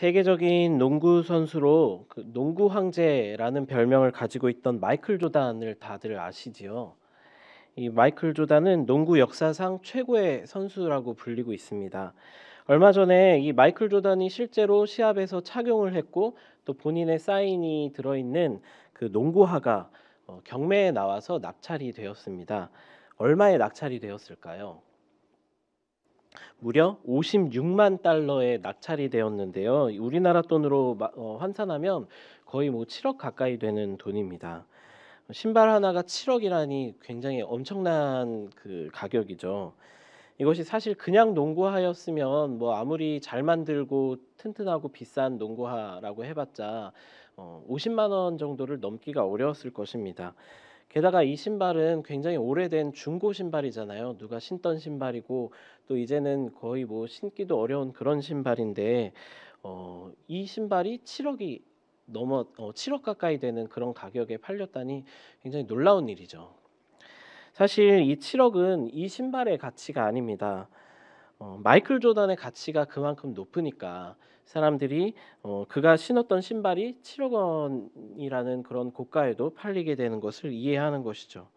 세계적인 농구 선수로 그 농구 황제라는 별명을 가지고 있던 마이클 조단을 다들 아시지요? 이 마이클 조단은 농구 역사상 최고의 선수라고 불리고 있습니다. 얼마 전에 이 마이클 조단이 실제로 시합에서 착용을 했고 또 본인의 사인이 들어있는 그 농구화가 경매에 나와서 낙찰이 되었습니다. 얼마에 낙찰이 되었을까요? 무려 56만 달러에 낙찰이 되었는데요. 우리나라 돈으로 환산하면 거의 뭐 7억 가까이 되는 돈입니다. 신발 하나가 7억이라니 굉장히 엄청난 그 가격이죠. 이것이 사실 그냥 농구화였으면 뭐 아무리 잘 만들고 튼튼하고 비싼 농구화라고 해봤자 50만 원 정도를 넘기가 어려웠을 것입니다. 게다가 이 신발은 굉장히 오래된 중고 신발이잖아요. 누가 신던 신발이고 또 이제는 거의 뭐 신기도 어려운 그런 신발인데 이 신발이 7억이 넘어 7억 가까이 되는 그런 가격에 팔렸다니 굉장히 놀라운 일이죠. 사실 이 7억은 이 신발의 가치가 아닙니다. 마이클 조던의 가치가 그만큼 높으니까 사람들이 그가 신었던 신발이 7억 원이라는 그런 고가에도 팔리게 되는 것을 이해하는 것이죠.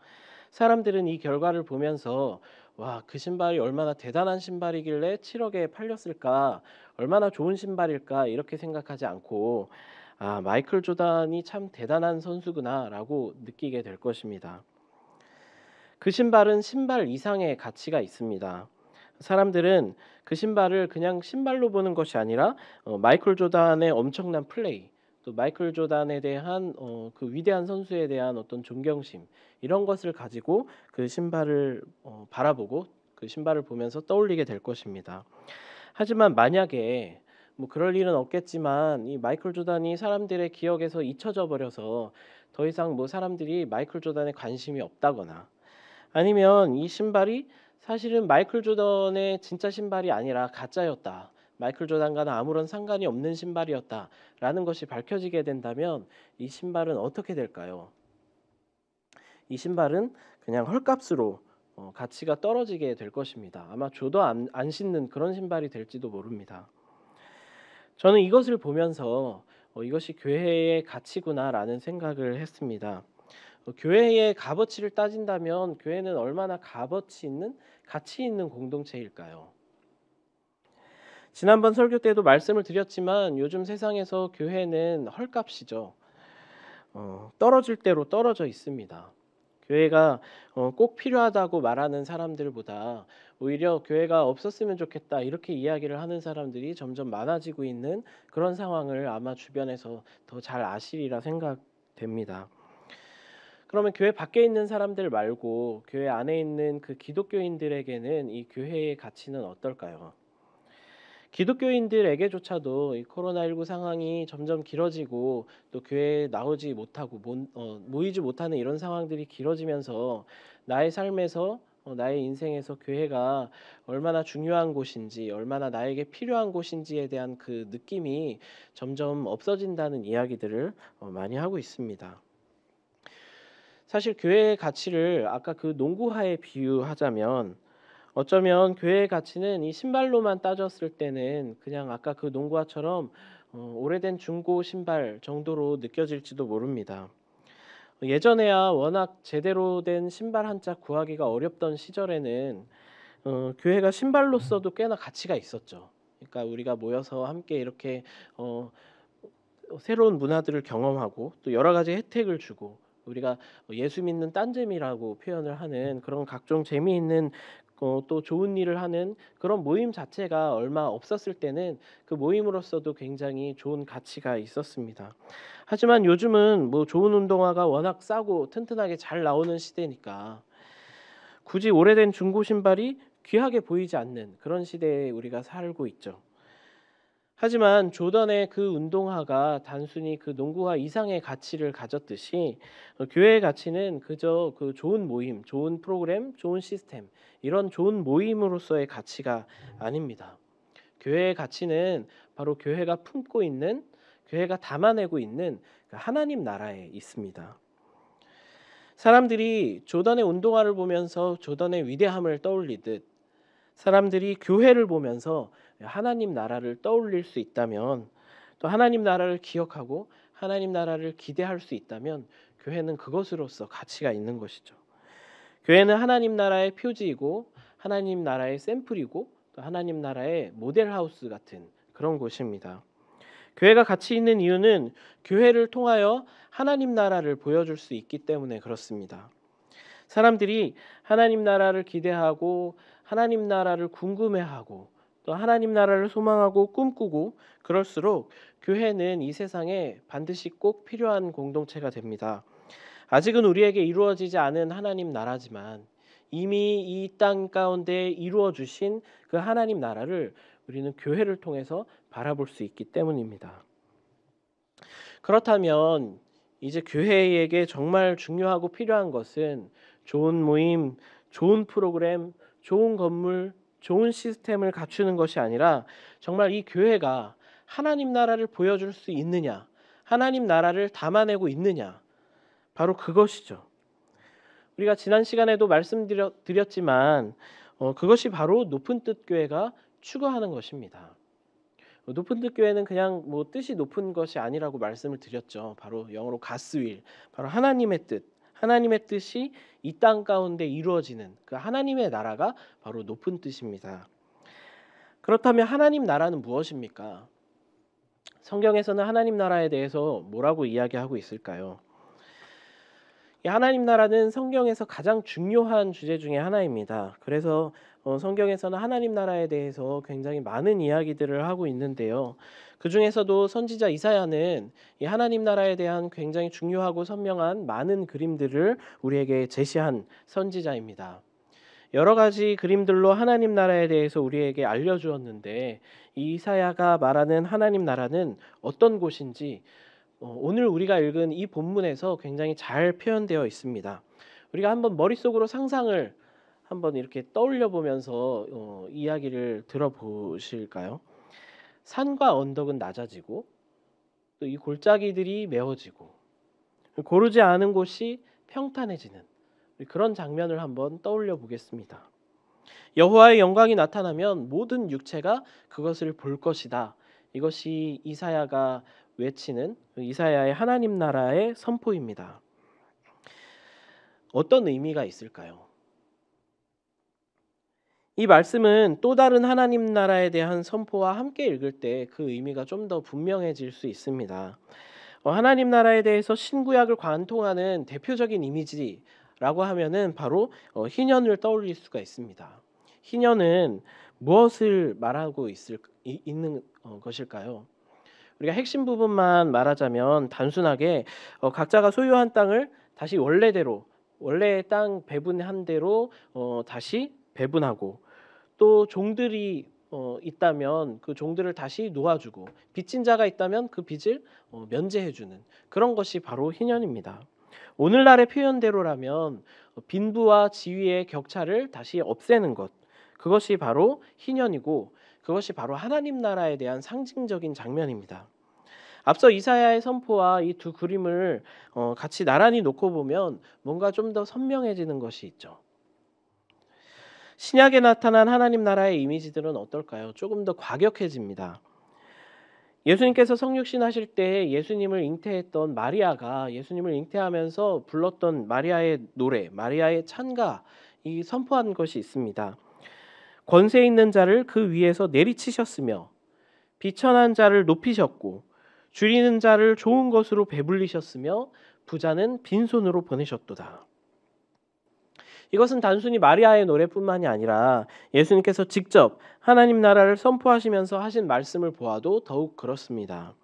사람들은 이 결과를 보면서 와, 그 신발이 얼마나 대단한 신발이길래 7억에 팔렸을까? 얼마나 좋은 신발일까? 이렇게 생각하지 않고 아, 마이클 조던이 참 대단한 선수구나라고 느끼게 될 것입니다. 그 신발은 신발 이상의 가치가 있습니다. 사람들은 그 신발을 그냥 신발로 보는 것이 아니라 마이클 조단의 엄청난 플레이, 또 마이클 조단에 대한 그 위대한 선수에 대한 어떤 존경심 이런 것을 가지고 그 신발을 바라보고 그 신발을 보면서 떠올리게 될 것입니다. 하지만 만약에 뭐 그럴 일은 없겠지만 이 마이클 조단이 사람들의 기억에서 잊혀져 버려서 더 이상 뭐 사람들이 마이클 조단에 관심이 없다거나 아니면 이 신발이 사실은 마이클 조던의 진짜 신발이 아니라 가짜였다. 마이클 조던과는 아무런 상관이 없는 신발이었다라는 것이 밝혀지게 된다면 이 신발은 어떻게 될까요? 이 신발은 그냥 헐값으로 가치가 떨어지게 될 것입니다. 아마 줘도 안 신는 그런 신발이 될지도 모릅니다. 저는 이것을 보면서 이것이 교회의 가치구나라는 생각을 했습니다. 교회의 값어치를 따진다면 교회는 얼마나 값어치 있는 가치 있는 공동체일까요? 지난번 설교 때도 말씀을 드렸지만 요즘 세상에서 교회는 헐값이죠. 떨어질 대로 떨어져 있습니다. 교회가 꼭 필요하다고 말하는 사람들보다 오히려 교회가 없었으면 좋겠다 이렇게 이야기를 하는 사람들이 점점 많아지고 있는 그런 상황을 아마 주변에서 더 잘 아시리라 생각됩니다. 그러면 교회 밖에 있는 사람들 말고 교회 안에 있는 그 기독교인들에게는 이 교회의 가치는 어떨까요? 기독교인들에게조차도 이 코로나19 상황이 점점 길어지고 또 교회에 나오지 못하고 모이지 못하는 이런 상황들이 길어지면서 나의 삶에서 나의 인생에서 교회가 얼마나 중요한 곳인지 얼마나 나에게 필요한 곳인지에 대한 그 느낌이 점점 없어진다는 이야기들을 많이 하고 있습니다. 사실 교회의 가치를 아까 그 농구화에 비유하자면 어쩌면 교회의 가치는 이 신발로만 따졌을 때는 그냥 아까 그 농구화처럼 오래된 중고 신발 정도로 느껴질지도 모릅니다. 예전에야 워낙 제대로 된 신발 한 짝 구하기가 어렵던 시절에는 교회가 신발로서도 꽤나 가치가 있었죠. 그러니까 우리가 모여서 함께 이렇게 새로운 문화들을 경험하고 또 여러 가지 혜택을 주고 우리가 예수 믿는 딴재미라고 표현을 하는 그런 각종 재미있는 또 좋은 일을 하는 그런 모임 자체가 얼마 없었을 때는 그 모임으로서도 굉장히 좋은 가치가 있었습니다. 하지만 요즘은 뭐 좋은 운동화가 워낙 싸고 튼튼하게 잘 나오는 시대니까 굳이 오래된 중고 신발이 귀하게 보이지 않는 그런 시대에 우리가 살고 있죠. 하지만 조던의 그 운동화가 단순히 그 농구화 이상의 가치를 가졌듯이 교회의 가치는 그저 그 좋은 모임, 좋은 프로그램, 좋은 시스템 이런 좋은 모임으로서의 가치가 아닙니다. 교회의 가치는 바로 교회가 품고 있는 교회가 담아내고 있는 그 하나님 나라에 있습니다. 사람들이 조던의 운동화를 보면서 조던의 위대함을 떠올리듯 사람들이 교회를 보면서 하나님 나라를 떠올릴 수 있다면 또 하나님 나라를 기억하고 하나님 나라를 기대할 수 있다면 교회는 그것으로서 가치가 있는 것이죠. 교회는 하나님 나라의 표지이고 하나님 나라의 샘플이고 또 하나님 나라의 모델하우스 같은 그런 곳입니다. 교회가 가치 있는 이유는 교회를 통하여 하나님 나라를 보여줄 수 있기 때문에 그렇습니다. 사람들이 하나님 나라를 기대하고 하나님 나라를 궁금해하고 또 하나님 나라를 소망하고 꿈꾸고 그럴수록 교회는 이 세상에 반드시 꼭 필요한 공동체가 됩니다. 아직은 우리에게 이루어지지 않은 하나님 나라지만 이미 이 땅 가운데 이루어 주신 그 하나님 나라를 우리는 교회를 통해서 바라볼 수 있기 때문입니다. 그렇다면 이제 교회에게 정말 중요하고 필요한 것은 좋은 모임, 좋은 프로그램, 좋은 건물, 좋은 시스템을 갖추는 것이 아니라 정말 이 교회가 하나님 나라를 보여줄 수 있느냐, 하나님 나라를 담아내고 있느냐, 바로 그것이죠. 우리가 지난 시간에도 말씀드렸지만 그것이 바로 높은 뜻 교회가 추구하는 것입니다. 높은 뜻 교회는 그냥 뭐 뜻이 높은 것이 아니라고 말씀을 드렸죠. 바로 영어로 가스윌, 바로 하나님의 뜻, 하나님의 뜻이 이 땅 가운데 이루어지는 그 하나님의 나라가 바로 높은 뜻입니다. 그렇다면 하나님 나라는 무엇입니까? 성경에서는 하나님 나라에 대해서 뭐라고 이야기하고 있을까요? 이 하나님 나라는 성경에서 가장 중요한 주제 중에 하나입니다. 그래서 성경에서는 하나님 나라에 대해서 굉장히 많은 이야기들을 하고 있는데요. 그 중에서도 선지자 이사야는 이 하나님 나라에 대한 굉장히 중요하고 선명한 많은 그림들을 우리에게 제시한 선지자입니다. 여러 가지 그림들로 하나님 나라에 대해서 우리에게 알려주었는데 이 이사야가 말하는 하나님 나라는 어떤 곳인지 오늘 우리가 읽은 이 본문에서 굉장히 잘 표현되어 있습니다. 우리가 한번 머릿속으로 상상을 한번 이렇게 떠올려 보면서 이야기를 들어보실까요? 산과 언덕은 낮아지고 또 이 골짜기들이 메워지고 고르지 않은 곳이 평탄해지는 그런 장면을 한번 떠올려 보겠습니다. 여호와의 영광이 나타나면 모든 육체가 그것을 볼 것이다. 이것이 이사야가 외치는 이사야의 하나님 나라의 선포입니다. 어떤 의미가 있을까요? 이 말씀은 또 다른 하나님 나라에 대한 선포와 함께 읽을 때 그 의미가 좀 더 분명해질 수 있습니다. 하나님 나라에 대해서 신구약을 관통하는 대표적인 이미지라고 하면은 바로 희년을 떠올릴 수가 있습니다. 희년은 무엇을 말하고 있는 것일까요? 우리가 핵심 부분만 말하자면 단순하게 각자가 소유한 땅을 다시 원래대로 원래의 땅 배분한 대로 다시 배분하고 또 종들이 있다면 그 종들을 다시 놓아주고 빚진 자가 있다면 그 빚을 면제해주는 그런 것이 바로 희년입니다. 오늘날의 표현대로라면 빈부와 지위의 격차를 다시 없애는 것 그것이 바로 희년이고 그것이 바로 하나님 나라에 대한 상징적인 장면입니다. 앞서 이사야의 선포와 이 두 그림을 같이 나란히 놓고 보면 뭔가 좀 더 선명해지는 것이 있죠. 신약에 나타난 하나님 나라의 이미지들은 어떨까요? 조금 더 과격해집니다. 예수님께서 성육신 하실 때 예수님을 잉태했던 마리아가 예수님을 잉태하면서 불렀던 마리아의 노래, 마리아의 찬가 이 선포한 것이 있습니다. 권세 있는 자를 그 위에서 내리치셨으며 비천한 자를 높이셨고 줄이는 자를 좋은 것으로 배불리셨으며 부자는 빈손으로 보내셨도다. 이것은 단순히 마리아의 노래뿐만이 아니라 예수님께서 직접 하나님 나라를 선포하시면서 하신 말씀을 보아도 더욱 그렇습니다.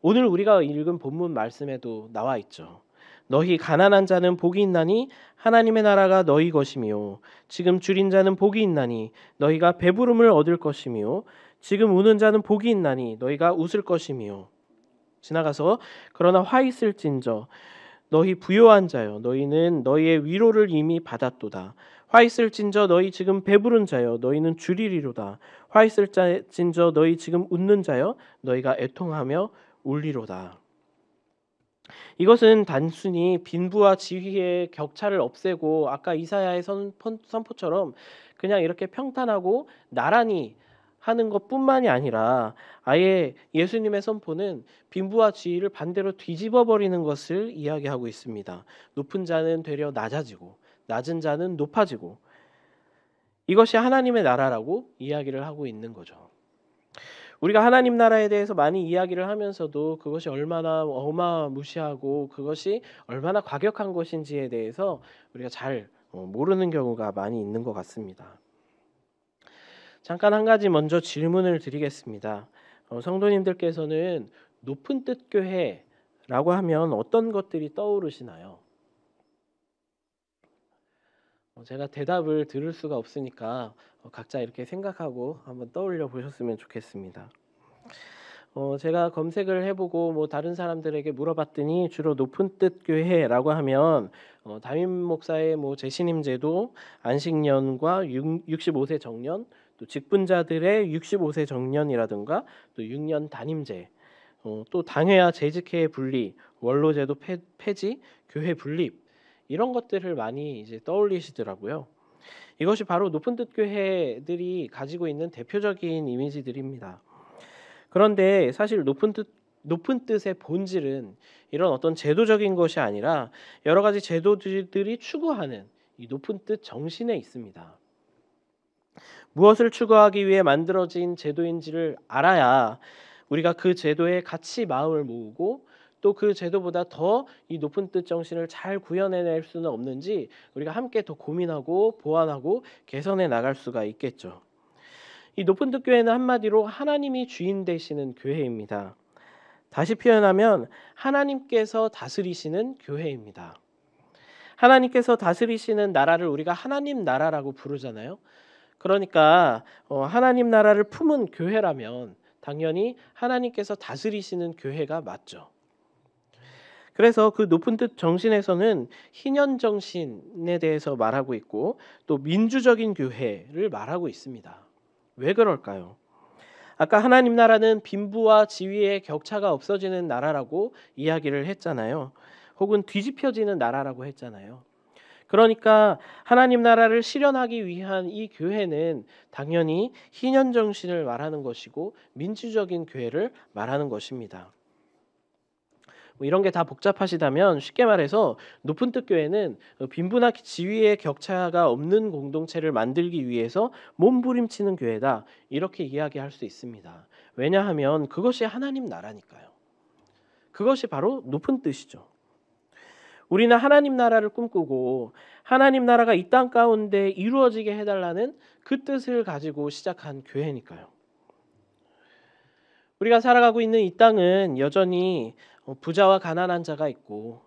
오늘 우리가 읽은 본문 말씀에도 나와 있죠. 너희 가난한 자는 복이 있나니 하나님의 나라가 너희 것이며 지금 줄인 자는 복이 있나니 너희가 배부름을 얻을 것이며 지금 우는 자는 복이 있나니 너희가 웃을 것이며 지나가서 그러나 화 있을진저 너희 부요한 자여 너희는 너희의 위로를 이미 받았도다. 화 있을진저 너희 지금 배부른 자여 너희는 줄이리로다. 화 있을진저 너희 지금 웃는 자여 너희가 애통하며 울리로다. 이것은 단순히 빈부와 지위의 격차를 없애고 아까 이사야의 선포처럼 그냥 이렇게 평탄하고 나란히 하는 것뿐만이 아니라 아예 예수님의 선포는 빈부와 지위를 반대로 뒤집어 버리는 것을 이야기하고 있습니다. 높은 자는 되려 낮아지고 낮은 자는 높아지고 이것이 하나님의 나라라고 이야기를 하고 있는 거죠. 우리가 하나님 나라에 대해서 많이 이야기를 하면서도 그것이 얼마나 어마무시하고 그것이 얼마나 과격한 것인지에 대해서 우리가 잘 모르는 경우가 많이 있는 것 같습니다. 잠깐 한 가지 먼저 질문을 드리겠습니다. 성도님들께서는 높은 뜻 교회라고 하면 어떤 것들이 떠오르시나요? 제가 대답을 들을 수가 없으니까 각자 이렇게 생각하고 한번 떠올려 보셨으면 좋겠습니다. 제가 검색을 해보고 뭐 다른 사람들에게 물어봤더니 주로 높은 뜻 교회라고 하면 담임 목사의 뭐 재신임 제도, 안식년과 65세 정년, 또 직분자들의 65세 정년이라든가 또 6년 단임제, 또 당회와 재직회의 분리, 원로제도 폐지, 교회 분립 이런 것들을 많이 이제 떠올리시더라고요. 이것이 바로 높은 뜻 교회들이 가지고 있는 대표적인 이미지들입니다. 그런데 사실 높은 뜻의 본질은 이런 어떤 제도적인 것이 아니라 여러 가지 제도들이 추구하는 이 높은 뜻 정신에 있습니다. 무엇을 추구하기 위해 만들어진 제도인지를 알아야 우리가 그 제도에 같이 마음을 모으고 또 그 제도보다 더 이 높은 뜻 정신을 잘 구현해낼 수는 없는지 우리가 함께 더 고민하고 보완하고 개선해 나갈 수가 있겠죠. 이 높은 뜻 교회는 한마디로 하나님이 주인 되시는 교회입니다. 다시 표현하면 하나님께서 다스리시는 교회입니다. 하나님께서 다스리시는 나라를 우리가 하나님 나라라고 부르잖아요. 그러니까 하나님 나라를 품은 교회라면 당연히 하나님께서 다스리시는 교회가 맞죠. 그래서 그 높은 뜻 정신에서는 희년 정신에 대해서 말하고 있고 또 민주적인 교회를 말하고 있습니다. 왜 그럴까요? 아까 하나님 나라는 빈부와 지위의 격차가 없어지는 나라라고 이야기를 했잖아요. 혹은 뒤집혀지는 나라라고 했잖아요. 그러니까 하나님 나라를 실현하기 위한 이 교회는 당연히 희년 정신을 말하는 것이고 민주적인 교회를 말하는 것입니다. 뭐 이런 게 다 복잡하시다면 쉽게 말해서 높은 뜻 교회는 빈부나 지위의 격차가 없는 공동체를 만들기 위해서 몸부림치는 교회다 이렇게 이야기할 수 있습니다. 왜냐하면 그것이 하나님 나라니까요. 그것이 바로 높은 뜻이죠. 우리는 하나님 나라를 꿈꾸고 하나님 나라가 이 땅 가운데 이루어지게 해달라는 그 뜻을 가지고 시작한 교회니까요. 우리가 살아가고 있는 이 땅은 여전히 부자와 가난한 자가 있고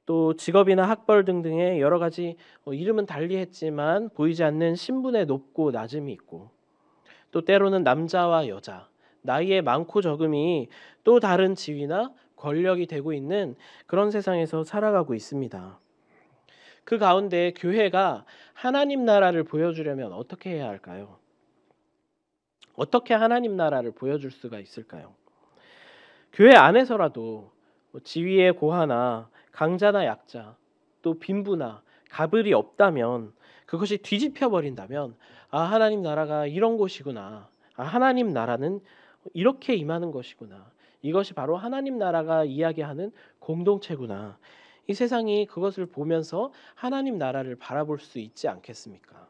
또 직업이나 학벌 등등의 여러 가지 이름은 달리했지만 보이지 않는 신분의 높고 낮음이 있고 또 때로는 남자와 여자, 나이의 많고 적음이 또 다른 지위나 권력이 되고 있는 그런 세상에서 살아가고 있습니다. 그 가운데 교회가 하나님 나라를 보여주려면 어떻게 해야 할까요? 어떻게 하나님 나라를 보여줄 수가 있을까요? 교회 안에서라도 지위의 고하나 강자나 약자 또 빈부나 가불이 없다면 그것이 뒤집혀 버린다면 하나님 나라가 이런 곳이구나. 하나님 나라는 이렇게 임하는 것이구나. 이것이 바로 하나님 나라가 이야기하는 공동체구나. 이 세상이 그것을 보면서 하나님 나라를 바라볼 수 있지 않겠습니까?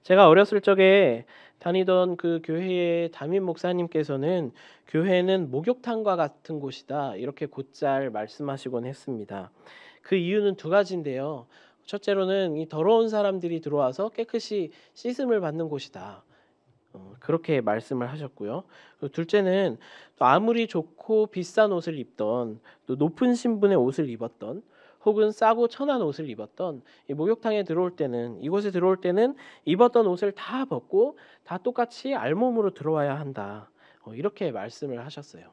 제가 어렸을 적에 다니던 그 교회의 담임 목사님께서는 교회는 목욕탕과 같은 곳이다 이렇게 곧잘 말씀하시곤 했습니다. 그 이유는 두 가지인데요. 첫째로는 이 더러운 사람들이 들어와서 깨끗이 씻음을 받는 곳이다. 그렇게 말씀을 하셨고요. 둘째는 또 아무리 좋고 비싼 옷을 입던 또 높은 신분의 옷을 입었던 혹은 싸고 천한 옷을 입었던 이 목욕탕에 들어올 때는 이곳에 들어올 때는 입었던 옷을 다 벗고 다 똑같이 알몸으로 들어와야 한다. 이렇게 말씀을 하셨어요.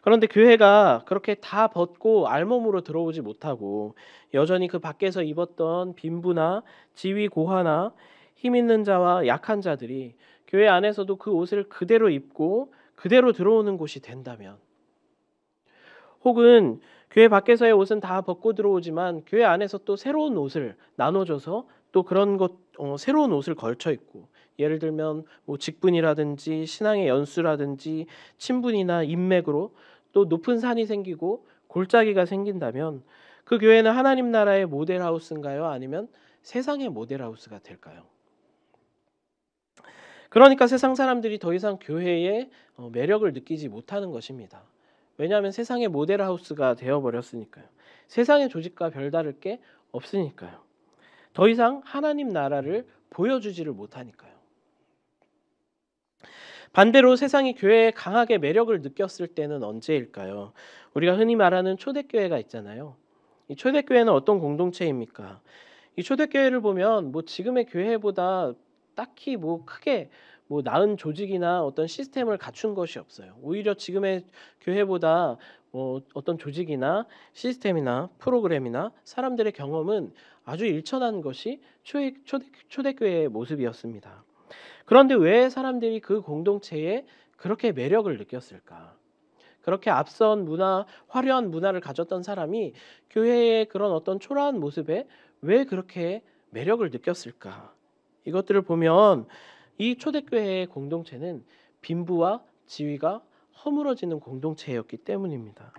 그런데 교회가 그렇게 다 벗고 알몸으로 들어오지 못하고 여전히 그 밖에서 입었던 빈부나 지위 고하나 힘 있는 자와 약한 자들이 교회 안에서도 그 옷을 그대로 입고 그대로 들어오는 곳이 된다면 혹은 교회 밖에서의 옷은 다 벗고 들어오지만 교회 안에서 또 새로운 옷을 나눠줘서 또 그런 것 새로운 옷을 걸쳐 입고 예를 들면 뭐 직분이라든지 신앙의 연수라든지 친분이나 인맥으로 또 높은 산이 생기고 골짜기가 생긴다면 그 교회는 하나님 나라의 모델하우스인가요? 아니면 세상의 모델하우스가 될까요? 그러니까 세상 사람들이 더 이상 교회의 매력을 느끼지 못하는 것입니다. 왜냐하면 세상의 모델하우스가 되어버렸으니까요. 세상의 조직과 별다를 게 없으니까요. 더 이상 하나님 나라를 보여주지를 못하니까요. 반대로 세상이 교회에 강하게 매력을 느꼈을 때는 언제일까요? 우리가 흔히 말하는 초대교회가 있잖아요. 이 초대교회는 어떤 공동체입니까? 이 초대교회를 보면 뭐 지금의 교회보다 딱히 뭐 크게 뭐 나은 조직이나 어떤 시스템을 갖춘 것이 없어요. 오히려 지금의 교회보다 어떤 조직이나 시스템이나 프로그램이나 사람들의 경험은 아주 일천한 것이 초대교회의 모습이었습니다. 그런데 왜 사람들이 그 공동체에 그렇게 매력을 느꼈을까? 그렇게 앞선 문화, 화려한 문화를 가졌던 사람이 교회의 그런 어떤 초라한 모습에 왜 그렇게 매력을 느꼈을까? 이것들을 보면 이 초대교회의 공동체는 빈부와 지위가 허물어지는 공동체였기 때문입니다.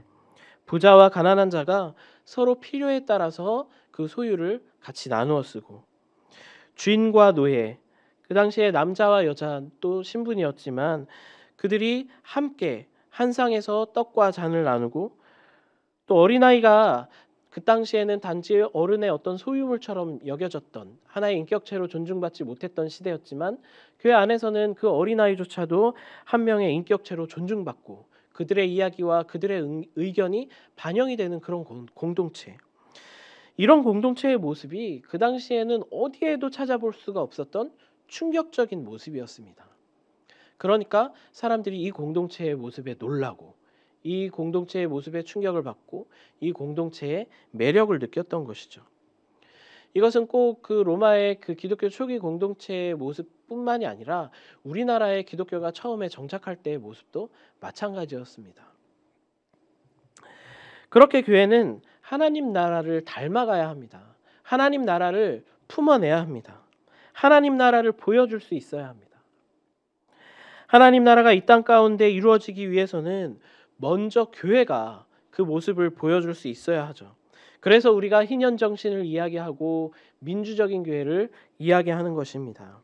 부자와 가난한 자가 서로 필요에 따라서 그 소유를 같이 나누어 쓰고 주인과 노예, 그 당시에 남자와 여자 또 신분이었지만 그들이 함께 한 상에서 떡과 잔을 나누고 또 어린아이가 그 당시에는 단지 어른의 어떤 소유물처럼 여겨졌던 하나의 인격체로 존중받지 못했던 시대였지만 교회 안에서는 그 어린아이조차도 한 명의 인격체로 존중받고 그들의 이야기와 그들의 의견이 반영이 되는 그런 공동체. 이런 공동체의 모습이 그 당시에는 어디에도 찾아볼 수가 없었던 충격적인 모습이었습니다. 그러니까 사람들이 이 공동체의 모습에 놀라고 이 공동체의 모습에 충격을 받고 이 공동체의 매력을 느꼈던 것이죠. 이것은 꼭 그 로마의 그 기독교 초기 공동체의 모습뿐만이 아니라 우리나라의 기독교가 처음에 정착할 때의 모습도 마찬가지였습니다. 그렇게 교회는 하나님 나라를 닮아가야 합니다. 하나님 나라를 품어내야 합니다. 하나님 나라를 보여줄 수 있어야 합니다. 하나님 나라가 이 땅 가운데 이루어지기 위해서는 먼저 교회가 그 모습을 보여줄 수 있어야 하죠. 그래서 우리가 희년 정신을 이야기하고 민주적인 교회를 이야기하는 것입니다.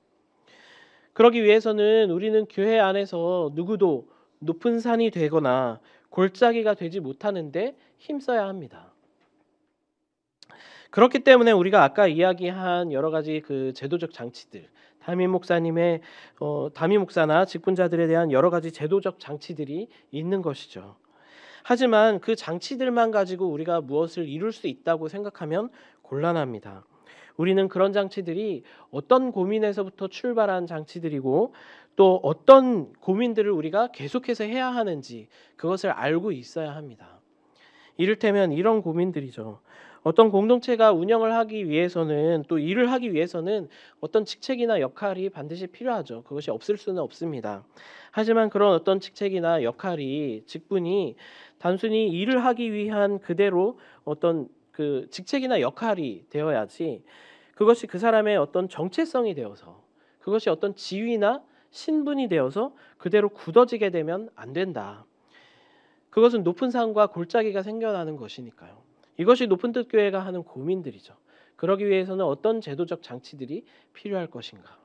그러기 위해서는 우리는 교회 안에서 누구도 높은 산이 되거나 골짜기가 되지 못하는데 힘써야 합니다. 그렇기 때문에 우리가 아까 이야기한 여러 가지 그 제도적 장치들, 담임 목사나 직분자들에 대한 여러 가지 제도적 장치들이 있는 것이죠. 하지만 그 장치들만 가지고 우리가 무엇을 이룰 수 있다고 생각하면 곤란합니다. 우리는 그런 장치들이 어떤 고민에서부터 출발한 장치들이고 또 어떤 고민들을 우리가 계속해서 해야 하는지 그것을 알고 있어야 합니다. 이를테면 이런 고민들이죠. 어떤 공동체가 운영을 하기 위해서는 또 일을 하기 위해서는 어떤 직책이나 역할이 반드시 필요하죠. 그것이 없을 수는 없습니다. 하지만 그런 어떤 직책이나 역할이 직분이 단순히 일을 하기 위한 그대로 어떤 그 직책이나 역할이 되어야지 그것이 그 사람의 어떤 정체성이 되어서 그것이 어떤 지위나 신분이 되어서 그대로 굳어지게 되면 안 된다. 그것은 높은 산과 골짜기가 생겨나는 것이니까요. 이것이 높은 뜻 교회가 하는 고민들이죠. 그러기 위해서는 어떤 제도적 장치들이 필요할 것인가.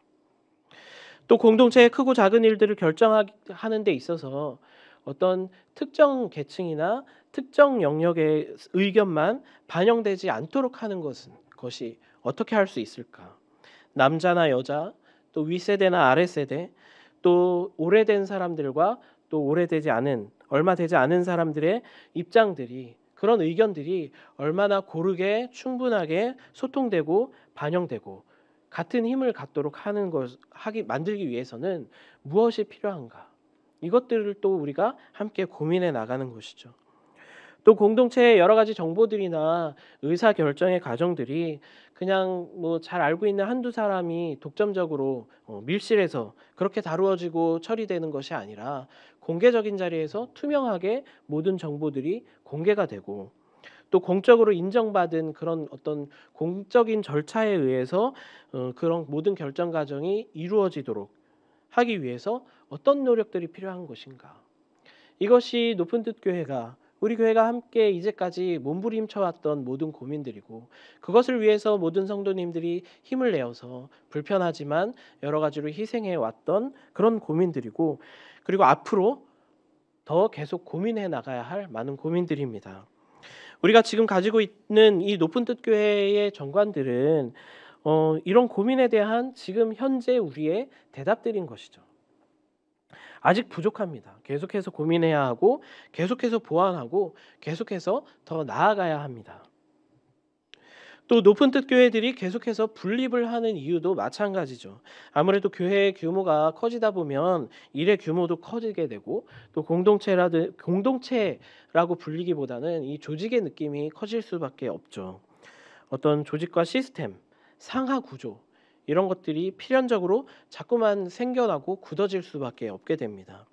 또 공동체의 크고 작은 일들을 결정하는 데 있어서 어떤 특정 계층이나 특정 영역의 의견만 반영되지 않도록 하는 것이 어떻게 할 수 있을까? 남자나 여자, 또 윗세대나 아랫세대, 또 오래된 사람들과 또 얼마 되지 않은 사람들의 입장들이 그런 의견들이 얼마나 고르게 충분하게 소통되고 반영되고 같은 힘을 갖도록 만들기 위해서는 무엇이 필요한가? 이것들을 또 우리가 함께 고민해 나가는 것이죠. 또 공동체의 여러 가지 정보들이나 의사 결정의 과정들이 그냥 뭐 잘 알고 있는 한두 사람이 독점적으로 밀실에서 그렇게 다루어지고 처리되는 것이 아니라 공개적인 자리에서 투명하게 모든 정보들이 공개가 되고 또 공적으로 인정받은 그런 어떤 공적인 절차에 의해서 그런 모든 결정 과정이 이루어지도록 하기 위해서 어떤 노력들이 필요한 것인가. 이것이 높은 뜻 교회가 우리 교회가 함께 이제까지 몸부림쳐 왔던 모든 고민들이고, 그것을 위해서 모든 성도님들이 힘을 내어서 불편하지만 여러 가지로 희생해 왔던 그런 고민들이고, 그리고 앞으로 더 계속 고민해 나가야 할 많은 고민들입니다. 우리가 지금 가지고 있는 이 높은 뜻 교회의 정관들은 이런 고민에 대한 지금 현재 우리의 대답들인 것이죠. 아직 부족합니다. 계속해서 고민해야 하고, 계속해서 보완하고, 계속해서 더 나아가야 합니다. 또 높은 뜻 교회들이 계속해서 분립을 하는 이유도 마찬가지죠. 아무래도 교회의 규모가 커지다 보면 일의 규모도 커지게 되고, 또 공동체라고 불리기보다는 이 조직의 느낌이 커질 수밖에 없죠. 어떤 조직과 시스템, 상하 구조, 이런 것들이 필연적으로 자꾸만 생겨나고 굳어질 수밖에 없게 됩니다.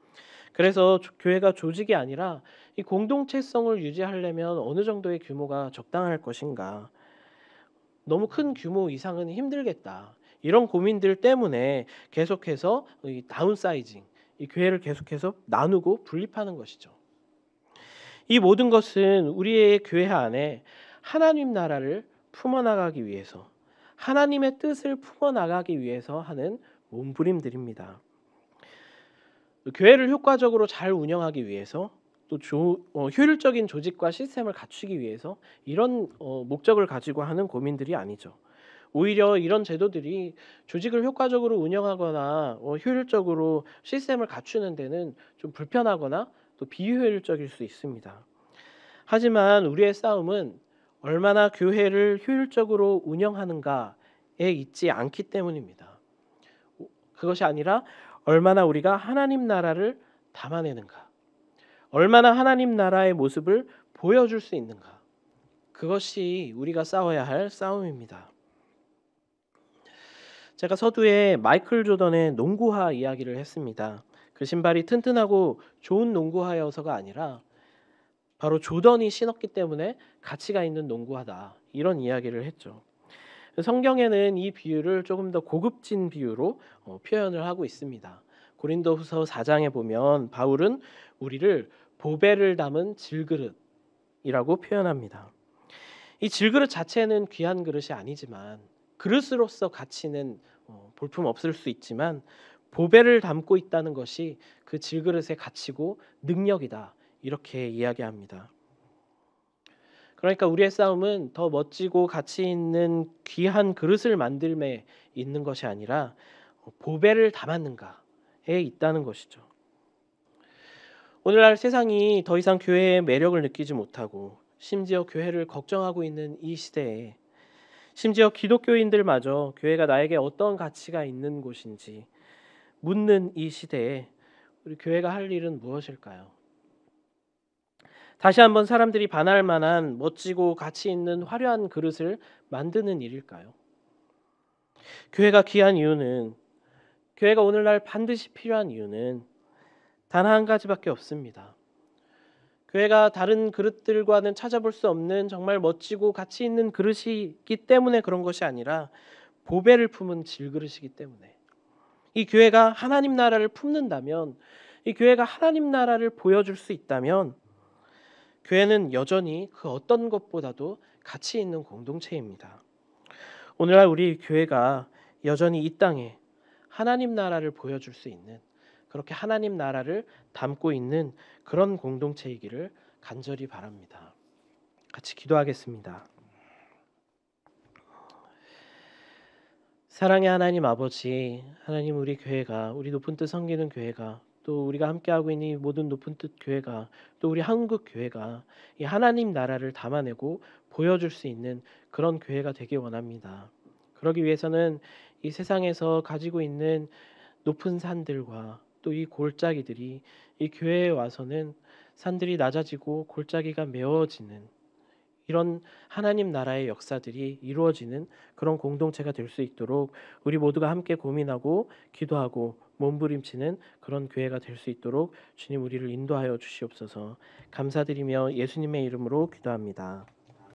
그래서 교회가 조직이 아니라 이 공동체성을 유지하려면 어느 정도의 규모가 적당할 것인가. 너무 큰 규모 이상은 힘들겠다. 이런 고민들 때문에 계속해서 이 다운사이징, 이 교회를 계속해서 나누고 분립하는 것이죠. 이 모든 것은 우리의 교회 안에 하나님 나라를 품어나가기 위해서, 하나님의 뜻을 품어나가기 위해서 하는 몸부림들입니다. 교회를 효과적으로 잘 운영하기 위해서, 또 효율적인 조직과 시스템을 갖추기 위해서 이런 목적을 가지고 하는 고민들이 아니죠. 오히려 이런 제도들이 조직을 효과적으로 운영하거나 효율적으로 시스템을 갖추는 데는 좀 불편하거나 또 비효율적일 수 있습니다. 하지만 우리의 싸움은 얼마나 교회를 효율적으로 운영하는가에 있지 않기 때문입니다. 그것이 아니라 얼마나 우리가 하나님 나라를 담아내는가, 얼마나 하나님 나라의 모습을 보여줄 수 있는가, 그것이 우리가 싸워야 할 싸움입니다. 제가 서두에 마이클 조던의 농구화 이야기를 했습니다. 그 신발이 튼튼하고 좋은 농구화여서가 아니라 바로 조던이 신었기 때문에 가치가 있는 농구화다, 이런 이야기를 했죠. 성경에는 이 비유를 조금 더 고급진 비유로 표현을 하고 있습니다. 고린도후서 4장에 보면 바울은 우리를 보배를 담은 질그릇이라고 표현합니다. 이 질그릇 자체는 귀한 그릇이 아니지만, 그릇으로서 가치는 볼품 없을 수 있지만 보배를 담고 있다는 것이 그 질그릇의 가치고 능력이다, 이렇게 이야기합니다. 그러니까 우리의 싸움은 더 멋지고 가치 있는 귀한 그릇을 만들매 있는 것이 아니라 보배를 담았는가에 있다는 것이죠. 오늘날 세상이 더 이상 교회의 매력을 느끼지 못하고, 심지어 교회를 걱정하고 있는 이 시대에, 심지어 기독교인들마저 교회가 나에게 어떤 가치가 있는 곳인지 묻는 이 시대에 우리 교회가 할 일은 무엇일까요? 다시 한번 사람들이 반할 만한 멋지고 가치 있는 화려한 그릇을 만드는 일일까요? 교회가 귀한 이유는, 교회가 오늘날 반드시 필요한 이유는 단 한 가지밖에 없습니다. 교회가 다른 그릇들과는 찾아볼 수 없는 정말 멋지고 가치 있는 그릇이기 때문에 그런 것이 아니라 보배를 품은 질그릇이기 때문에, 이 교회가 하나님 나라를 품는다면, 이 교회가 하나님 나라를 보여줄 수 있다면, 교회는 여전히 그 어떤 것보다도 가치 있는 공동체입니다. 오늘날 우리 교회가 여전히 이 땅에 하나님 나라를 보여줄 수 있는, 그렇게 하나님 나라를 담고 있는 그런 공동체이기를 간절히 바랍니다. 같이 기도하겠습니다. 사랑의 하나님 아버지, 하나님, 우리 교회가, 우리 높은 뜻 섬기는 교회가, 또 우리가 함께하고 있는 이 모든 높은 뜻 교회가, 또 우리 한국 교회가 이 하나님 나라를 담아내고 보여줄 수 있는 그런 교회가 되길 원합니다. 그러기 위해서는 이 세상에서 가지고 있는 높은 산들과 또 이 골짜기들이 이 교회에 와서는 산들이 낮아지고 골짜기가 메워지는, 이런 하나님 나라의 역사들이 이루어지는 그런 공동체가 될 수 있도록 우리 모두가 함께 고민하고 기도하고 몸부림치는 그런 교회가 될 수 있도록 주님, 우리를 인도하여 주시옵소서. 감사드리며 예수님의 이름으로 기도합니다.